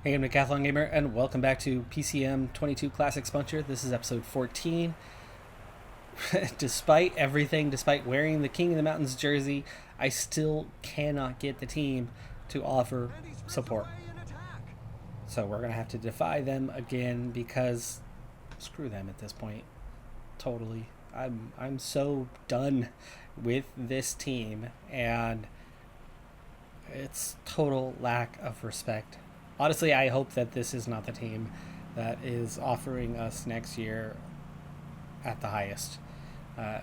Hey, I'm Decathlon Gamer, and welcome back to PCM22 Classic Spuncher. This is episode 14. Despite everything, despite wearing the King of the Mountains jersey, I still cannot get the team to offer support. So we're going to have to defy them again because screw them at this point. Totally. I'm so done with this team, and it's total lack of respect. Honestly, I hope that this is not the team that is offering us next year at the highest. Uh,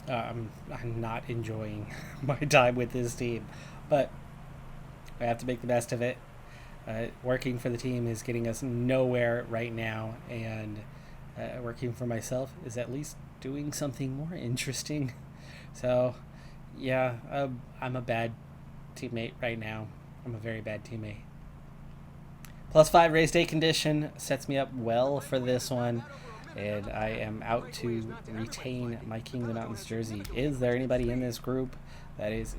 I'm not enjoying my time with this team, but I have to make the best of it. Working for the team is getting us nowhere right now, and working for myself is at least doing something more interesting. So, yeah, I'm a bad teammate right now. I'm a very bad teammate. +5 race day condition sets me up well for this one, and I am out to retain my King of the Mountains jersey. Is there anybody in this group that is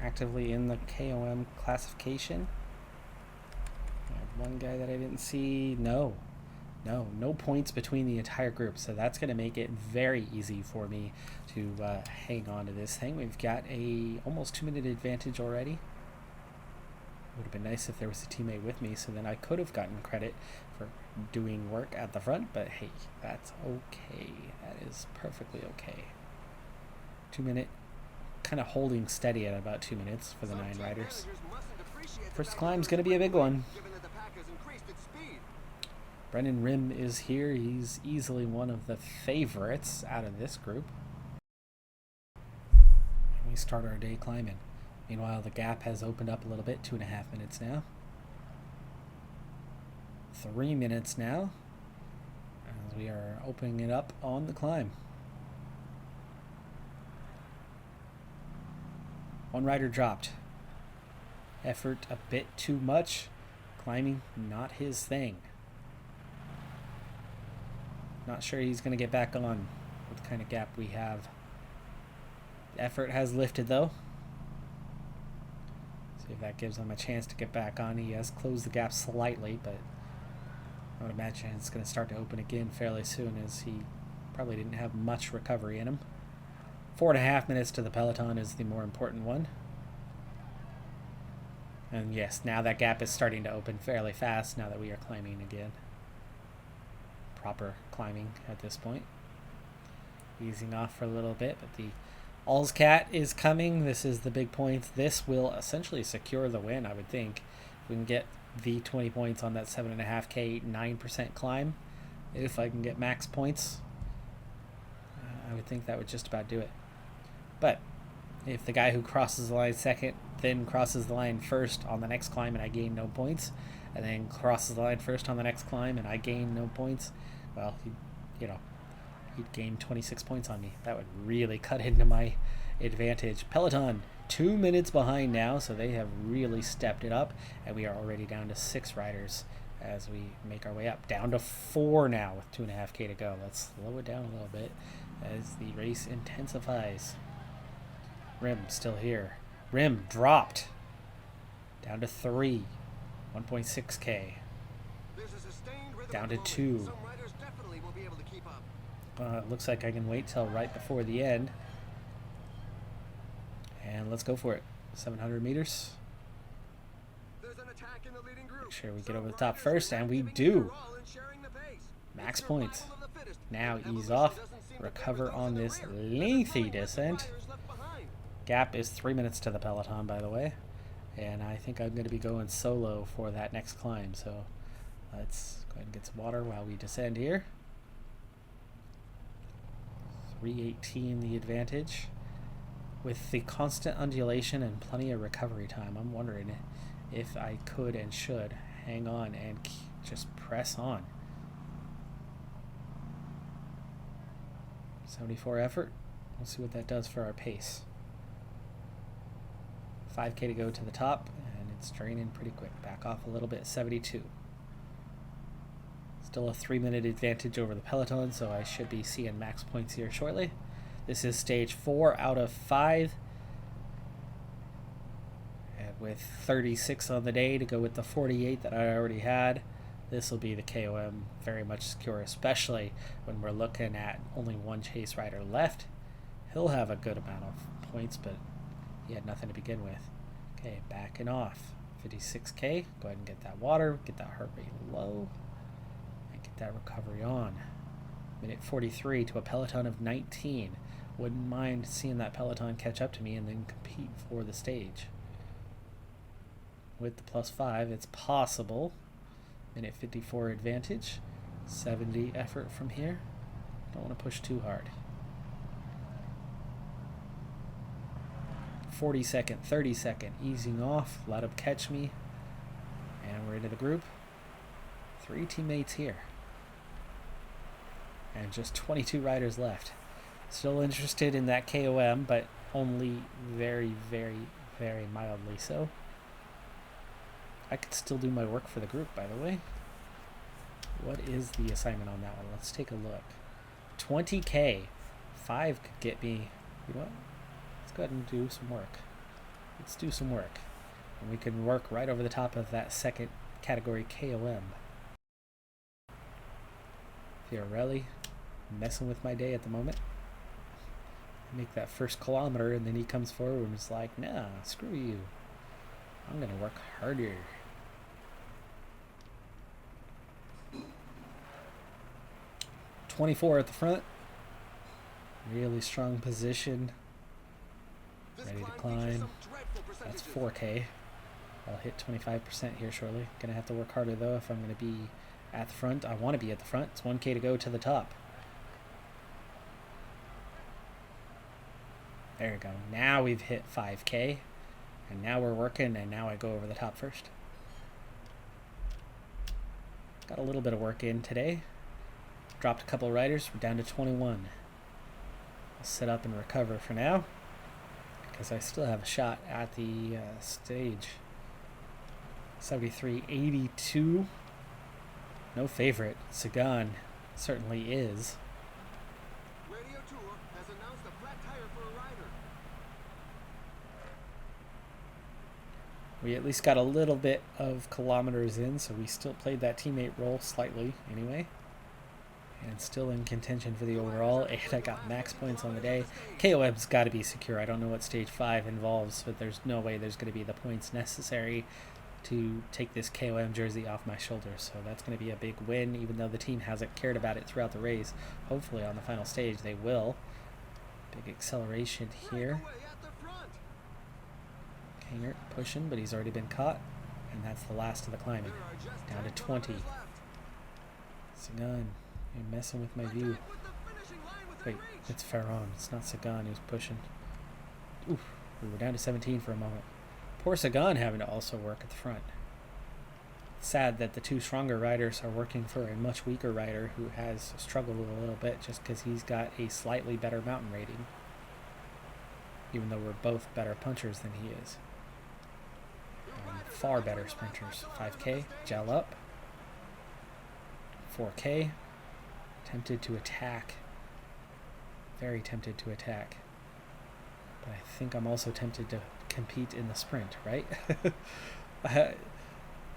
actively in the KOM classification? One guy that I didn't see. No points between the entire group, so that's going to make it very easy for me to hang on to this thing. We've got a almost 2-minute advantage already. Would have been nice if there was a teammate with me, so then I could have gotten credit for doing work at the front, but hey, that's okay. That is perfectly okay. 2-minute, kind of holding steady at about 2 minutes for the 9 riders. First climb's going to be a big one. Brendan Rim is here. He's easily one of the favorites out of this group. We start our day climbing. Meanwhile, the gap has opened up a little bit, 2.5 minutes now. 3 minutes now, as we are opening it up on the climb. One rider dropped. Effort a bit too much. Climbing, not his thing. Not sure he's going to get back on with the kind of gap we have. Effort has lifted, though. See if that gives him a chance to get back on. He has closed the gap slightly, but I would imagine it's going to start to open again fairly soon, as he probably didn't have much recovery in him. 4.5 minutes to the Peloton is the more important one. And yes, now that gap is starting to open fairly fast now that we are climbing again. Proper climbing at this point. Easing off for a little bit, but the Allscat is coming. This is the big point. This will essentially secure the win, I would think. If we can get the 20 points on that 7.5K 9% climb, if I can get max points, I would think that would just about do it. But if the guy who crosses the line second then crosses the line first on the next climb and I gain no points, and then crosses the line first on the next climb and I gain no points, well, he'd gain 26 points on me. That would really cut into my advantage. Peloton, 2 minutes behind now, so they have really stepped it up, and we are already down to 6 riders as we make our way up. Down to 4 now with 2.5K to go. Let's slow it down a little bit as the race intensifies. Rim still here. Rim dropped. Down to 3. 1.6K. Down to 2. It looks like I can wait till right before the end. And let's go for it. 700 meters. Make sure we get over the top first, and we do. Max points. Now ease off. Recover on this lengthy descent. Gap is 3 minutes to the Peloton, by the way. And I think I'm going to be going solo for that next climb. So let's go ahead and get some water while we descend here. 3:18 the advantage. With the constant undulation and plenty of recovery time, I'm wondering if I could and should hang on and just press on. 74 effort. We'll see what that does for our pace. 5K to go to the top, and it's draining pretty quick. Back off a little bit, 72. Still a 3-minute advantage over the Peloton, so I should be seeing max points here shortly. This is stage 4 out of 5. And with 36 on the day to go with the 48 that I already had. This will be the KOM very much secure, especially when we're looking at only one chase rider left. He'll have a good amount of points, but he had nothing to begin with. Okay, backing off. 56k. Go ahead and get that water, get that heart rate low, and get that recovery on. Minute 43 to a Peloton of 19. Wouldn't mind seeing that Peloton catch up to me and then compete for the stage. With the +5, it's possible. Minute 54 advantage. 70 effort from here. Don't want to push too hard. 40-second, 30-second, easing off. Let him catch me. And we're into the group. 3 teammates here. And just 22 riders left. Still interested in that KOM, but only very, very, very mildly so. I could still do my work for the group, by the way. What is the assignment on that one? Let's take a look. 20k. 5 could get me. You know what? Let's go ahead and do some work. Let's do some work. And we can work right over the top of that second category KOM. Fiorelli messing with my day at the moment. Make that first kilometer, and then he comes forward and is like, nah, screw you. I'm gonna work harder. .24 at the front. Really strong position. Ready to climb. That's 4k. I'll hit 25% here shortly. Gonna have to work harder though if I'm gonna be at the front. I want to be at the front. It's 1k to go to the top. There we go. Now we've hit 5k. And now we're working, and now I go over the top first. Got a little bit of work in today. Dropped a couple riders. We're down to 21. I'll sit up and recover for now, because I still have a shot at the stage. 73.82. No favorite. Sagan certainly is. Radio Tour has announced a flat tire for a rider. We at least got a little bit of kilometers in, so we still played that teammate role slightly anyway. And still in contention for the overall, and I got max points on the day. KOM's got to be secure. I don't know what stage 5 involves, but there's no way there's going to be the points necessary to take this KOM jersey off my shoulders. So that's going to be a big win, even though the team hasn't cared about it throughout the race. Hopefully on the final stage they will. Big acceleration here. Hanger pushing, but he's already been caught. And that's the last of the climbing. Down to 20. Sagan, you're messing with my view. Wait, it's Ferron. It's not Sagan who's pushing. Oof, we were down to 17 for a moment. Poor Sagan having to also work at the front. Sad that the two stronger riders are working for a much weaker rider who has struggled a little bit just because he's got a slightly better mountain rating. Even though we're both better punchers than he is. And far better sprinters. 5k, gel up. 4k. Tempted to attack. Very tempted to attack. But I think I'm also tempted to compete in the sprint, right?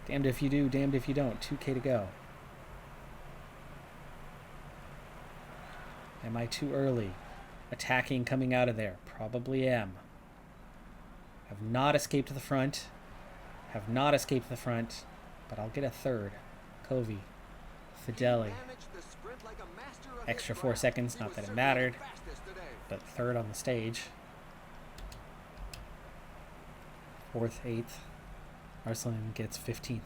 Damned if you do, damned if you don't. 2k to go. Am I too early? Attacking coming out of there. Probably am. Have not escaped the front. Have not escaped the front. But I'll get a third. Covey. Fideli. Extra 4 seconds. Not that it mattered. But third on the stage. 4th, 8th. Arslan gets 15th.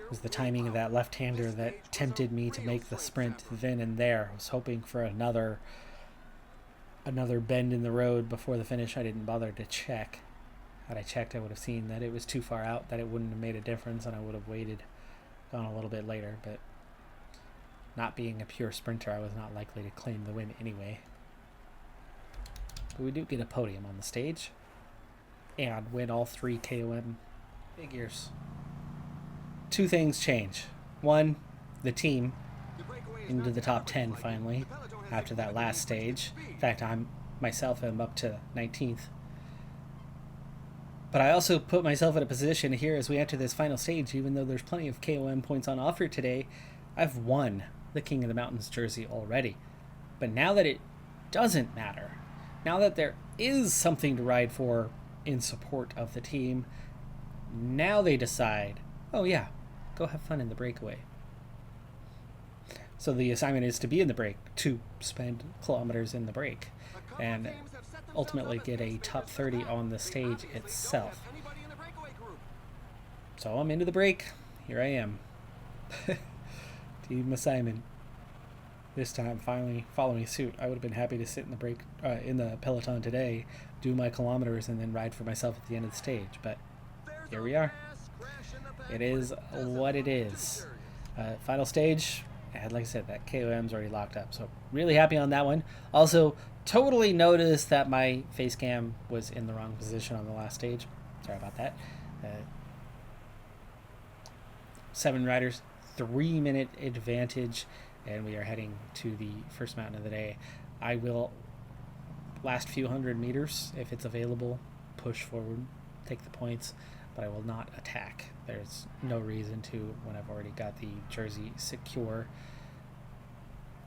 It was the timing of that left-hander that tempted me to make the sprint then and there. I was hoping for another bend in the road before the finish. I didn't bother to check. Had I checked, I would have seen that it was too far out, that it wouldn't have made a difference, and I would have waited, gone a little bit later. But not being a pure sprinter, I was not likely to claim the win anyway. But we do get a podium on the stage and win all 3 KOM figures. 2 things change. 1, the team into the top 10 finally after that last stage. In fact, I myself am up to 19th. But I also put myself in a position here as we enter this final stage, even though there's plenty of KOM points on offer today, I've won the King of the Mountains jersey already. But now that it doesn't matter, now that there is something to ride for in support of the team, now they decide, oh yeah, go have fun in the breakaway. So the assignment is to be in the break, to spend kilometers in the break, and ultimately get a top 30 on the stage itself. So I'm into the break. Here I am. Team assignment. This time finally following suit. I would have been happy to sit in the break in the Peloton today, do my kilometers, and then ride for myself at the end of the stage. But here we are. It is what it is. Final stage. And like I said, that KOM's already locked up. So really happy on that one. Also, totally noticed that my face cam was in the wrong position on the last stage. Sorry about that. 7 riders, 3-minute advantage, and we are heading to the first mountain of the day. I will, last few hundred meters, if it's available, push forward, take the points, but I will not attack. There's no reason to when I've already got the jersey secure.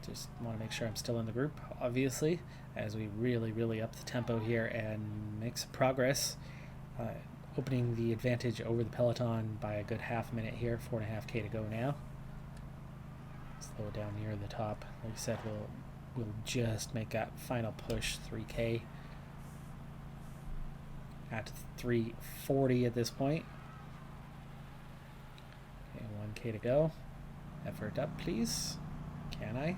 Just want to make sure I'm still in the group, obviously, as we really up the tempo here and make some progress. Opening the advantage over the Peloton by a good half minute here, 4.5K to go now. Slow it down near the top. Like I said, we'll just make that final push, 3K. At 3:40 at this point. Okay, 1K to go. Effort up, please. Can I?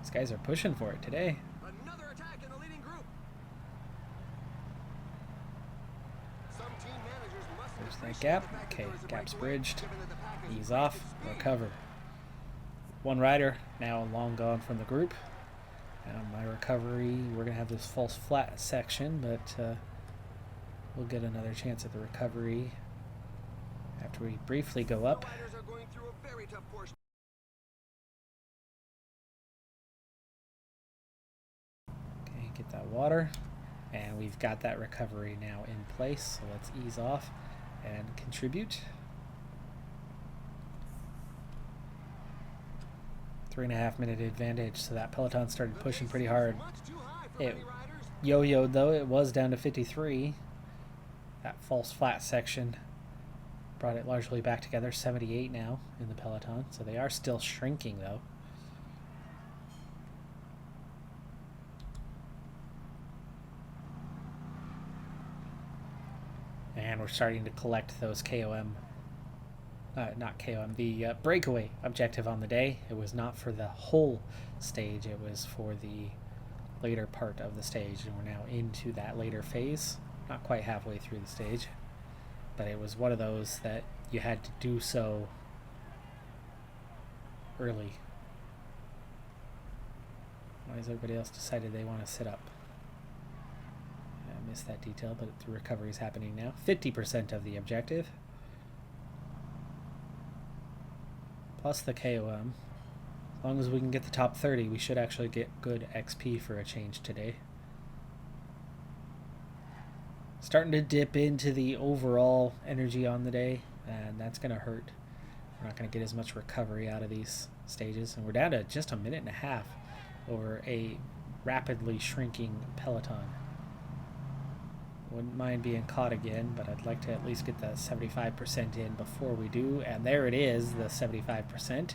These guys are pushing for it today. Another attack in the leading group. Some team managers must There's that gap. Okay, gap's bridged. Ease off. Recover. One rider now long gone from the group. My recovery, we're going to have this false flat section, but we'll get another chance at the recovery after we briefly go up. Okay, get that water, and we've got that recovery now in place, so let's ease off and contribute. 3.5 minute advantage, so that Peloton started pushing pretty hard. It yo-yoed though, it was down to 53. That false flat section brought it largely back together, 78 now in the Peloton, so they are still shrinking though. And we're starting to collect those KOM. Not KOM, the breakaway objective on the day. It was not for the whole stage, it was for the later part of the stage, and we're now into that later phase. Not quite halfway through the stage, but it was one of those that you had to do so early. Why has everybody else decided they want to sit up? I missed that detail, but the recovery is happening now. 50% of the objective. Plus the KOM. As long as we can get the top 30, we should actually get good XP for a change today. Starting to dip into the overall energy on the day, and that's going to hurt. We're not going to get as much recovery out of these stages, and we're down to just a minute and a half over a rapidly shrinking Peloton. Wouldn't mind being caught again, but I'd like to at least get that 75% in before we do. And there it is, the 75%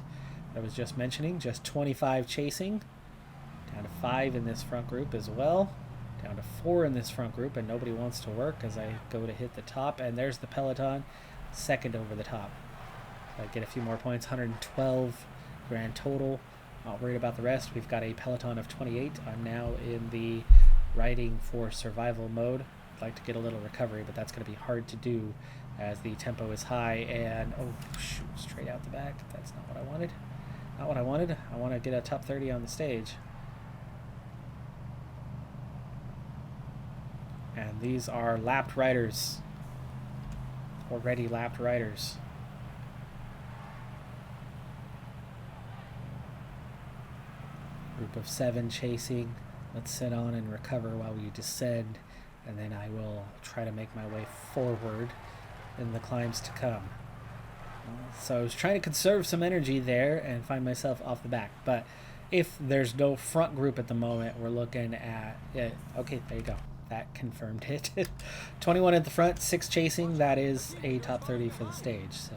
I was just mentioning. Just 25 chasing. Down to 5 in this front group as well. Down to 4 in this front group, and nobody wants to work as I go to hit the top. And there's the Peloton, second over the top. I get a few more points, 112 grand total. Not worried about the rest. We've got a Peloton of 28. I'm now in the riding for survival mode. Like to get a little recovery, but that's going to be hard to do as the tempo is high. And oh shoot, straight out the back. That's not what I wanted. Not what I wanted. I want to get a top 30 on the stage. And these are lapped riders. Already lapped riders. Group of 7 chasing. Let's sit on and recover while we descend and then I will try to make my way forward in the climbs to come. So I was trying to conserve some energy there and find myself off the back. But if there's no front group at the moment, we're looking at it. Okay, there you go. That confirmed it. 21 at the front, 6 chasing. That is a top 30 for the stage. So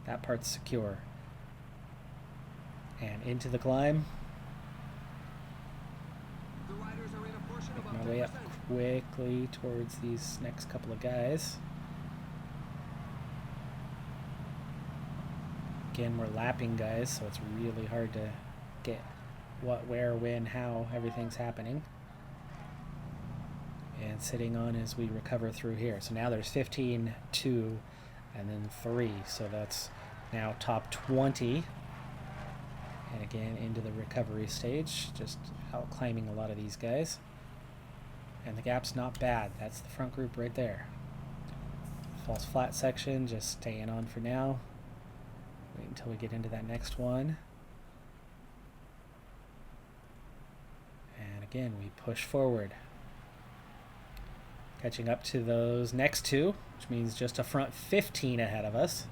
that part's secure. And into the climb. Make my way up quickly towards these next couple of guys. Again, we're lapping guys, so it's really hard to get what, where, when, how everything's happening. And sitting on as we recover through here. So now there's 15, 2, and then 3. So that's now top 20. And again, into the recovery stage, just out climbing a lot of these guys. And the gap's not bad. That's the front group right there. False flat section, just staying on for now. Wait until we get into that next one. And again, we push forward. Catching up to those next two, which means just a front 15 ahead of us.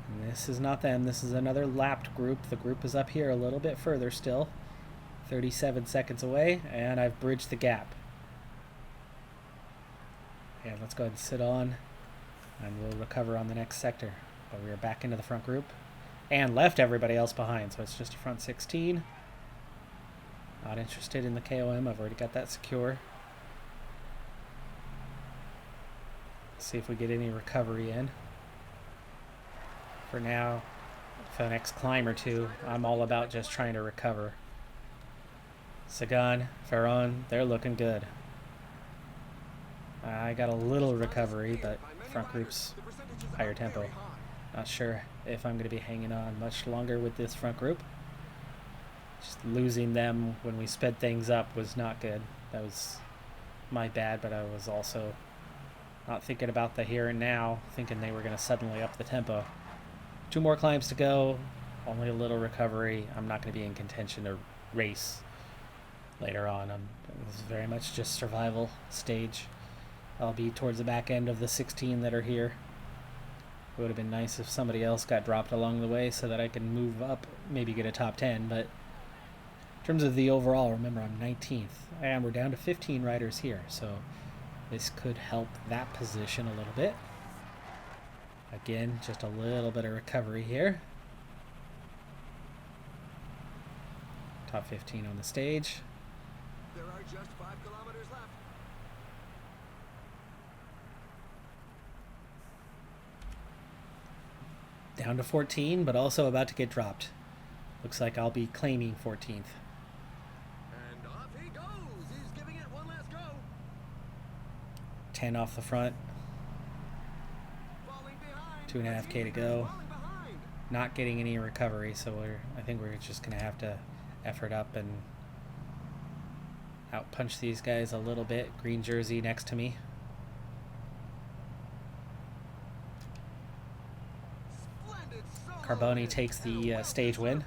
And this is not them. This is another lapped group. The group is up here a little bit further still. 37 seconds away, and I've bridged the gap. And let's go ahead and sit on. And we'll recover on the next sector. But we are back into the front group and left everybody else behind, so it's just a front 16. Not interested in the KOM. I've already got that secure. Let's see if we get any recovery in. For now, for the next climb or two, I'm all about just trying to recover. Sagan, Ferron, they're looking good. I got a little recovery, but front group's higher tempo. Not sure if I'm going to be hanging on much longer with this front group. Just losing them when we sped things up was not good. That was my bad, but I was also not thinking about the here and now, thinking they were going to suddenly up the tempo. 2 more climbs to go, only a little recovery. I'm not going to be in contention to race later on. This is very much just survival stage. I'll be towards the back end of the 16 that are here. It would have been nice if somebody else got dropped along the way so that I can move up, maybe get a top 10. But in terms of the overall, remember I'm 19th. And we're down to 15 riders here. So this could help that position a little bit. Again, just a little bit of recovery here. Top 15 on the stage. There are just 5 kilometers left. Down to 14, but also about to get dropped. Looks like I'll be claiming 14th. And off he goes. He's giving it one last go. 10 off the front. Falling behind. 2.5K to go. Falling behind. Not getting any recovery, so I think we're just going to have to effort up and outpunch these guys a little bit. Green jersey next to me. Carboni takes the stage win.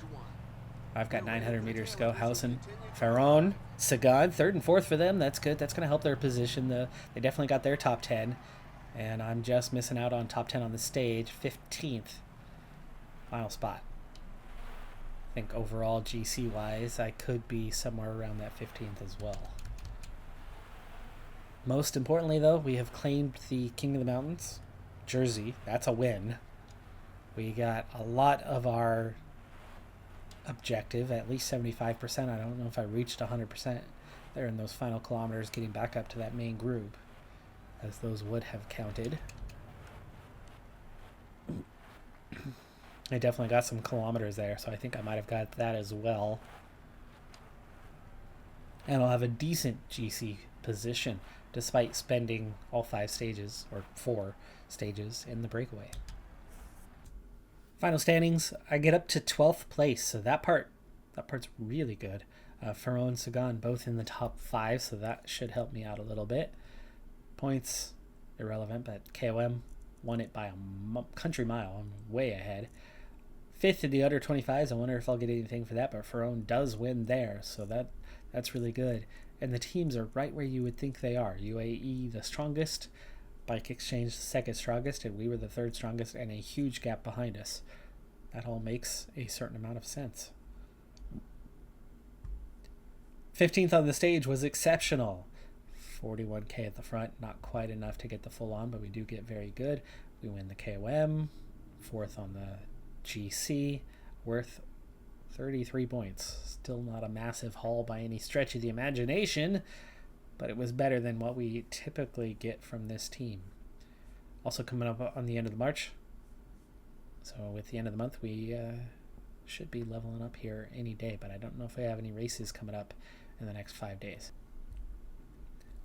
I've got 900 meters to go. Hausen, Ferron, Sagan, 3rd and 4th for them. That's good. That's going to help their position. They definitely got their top 10. And I'm just missing out on top 10 on the stage. 15th. Final spot. I think overall GC-wise, I could be somewhere around that 15th as well. Most importantly, though, we have claimed the King of the Mountains jersey. That's a win. We got a lot of our objective, at least 75%. I don't know if I reached 100% there in those final kilometers, getting back up to that main group, as those would have counted. I definitely got some kilometers there, so I think I might have got that as well. And I'll have a decent GC position, despite spending all 5 stages, or 4 stages, in the breakaway. Final standings, I get up to 12th place, so that part's really good. Ferron and Sagan both in the top 5, so that should help me out a little bit. Points, irrelevant, but KOM won it by a country mile. I'm way ahead. 5th in the under 25s. I wonder if I'll get anything for that, but Ferron does win there, so that's really good. And the teams are right where you would think they are. UAE, the strongest. Bike Exchange, the second strongest. And we were the third strongest, and a huge gap behind us. That all makes a certain amount of sense. 15th on the stage was exceptional. 41k at the front, not quite enough to get the full on, but we do get very good. We win the KOM. 4th on the GC, worth 33 points. Still not a massive haul by any stretch of the imagination, but it was better than what we typically get from this team. Also coming up on the end of the March. So with the end of the month, we should be leveling up here any day, but I don't know if we have any races coming up in the next 5 days.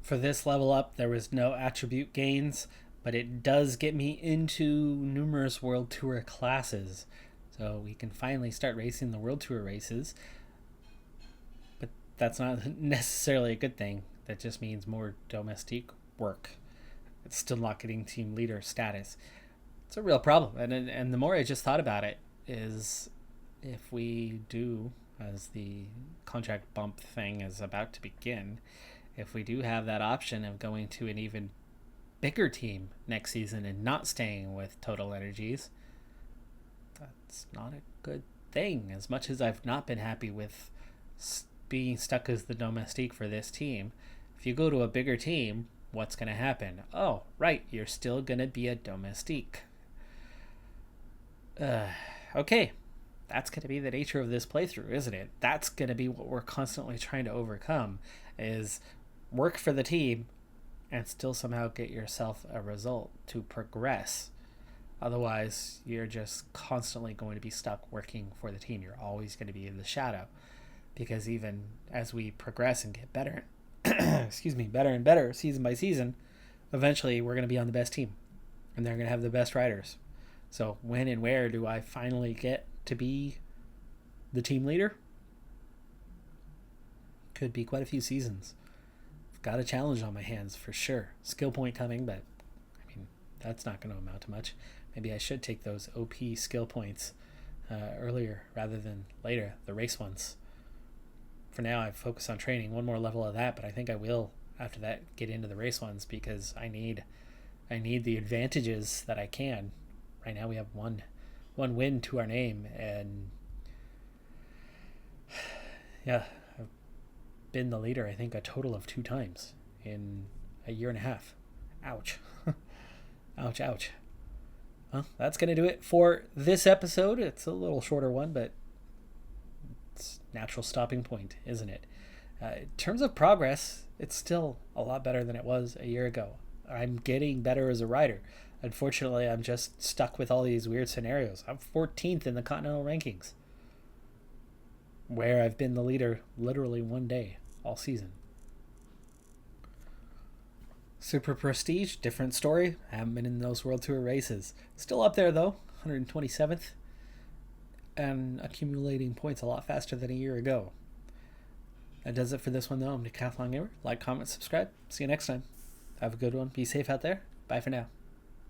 For this level up, there was no attribute gains, but it does get me into numerous World Tour classes. So we can finally start racing the World Tour races. But that's not necessarily a good thing. That just means more domestique work. It's still not getting team leader status. It's a real problem. And the more I just thought about it is if we do, as the contract bump thing is about to begin, if we do have that option of going to an even bigger team next season and not staying with Total Energies, that's not a good thing. As much as I've not been happy with being stuck as the domestique for this team, if you go to a bigger team, what's going to happen? Oh, right, you're still going to be a domestique. Okay, that's going to be the nature of this playthrough, isn't it? That's going to be what we're constantly trying to overcome, is work for the team and still somehow get yourself a result to progress. Otherwise, you're just constantly going to be stuck working for the team. You're always going to be in the shadow, because even as we progress and get better, better and better season by season, eventually we're going to be on the best team and they're going to have the best riders. So when and where do I finally get to be the team leader? Could be quite a few seasons. I've got a challenge on my hands for sure. Skill point coming, but I mean, that's not going to amount to much. Maybe I should take those OP skill points earlier rather than later, the race ones. For now, I've focused on training. One more level of that, but I think I will, after that, get into the race ones, because I need the advantages that I can. Right now we have one win to our name, and yeah, I've been the leader, I think, a total of 2 times in a year and a half. Ouch. Ouch, ouch. Well, that's going to do it for this episode. It's a little shorter one, but it's natural stopping point, isn't it? In terms of progress, it's still a lot better than it was a year ago. I'm getting better as a rider. Unfortunately, I'm just stuck with all these weird scenarios. I'm 14th in the Continental rankings, where I've been the leader literally one day all season. Super Prestige, different story. I haven't been in those World Tour races. Still up there though, 127th, and accumulating points a lot faster than a year ago. That does it for this one though. I'm Decathlon Gamer. Like, comment, subscribe. See you next time. Have a good one. Be safe out there. Bye for now.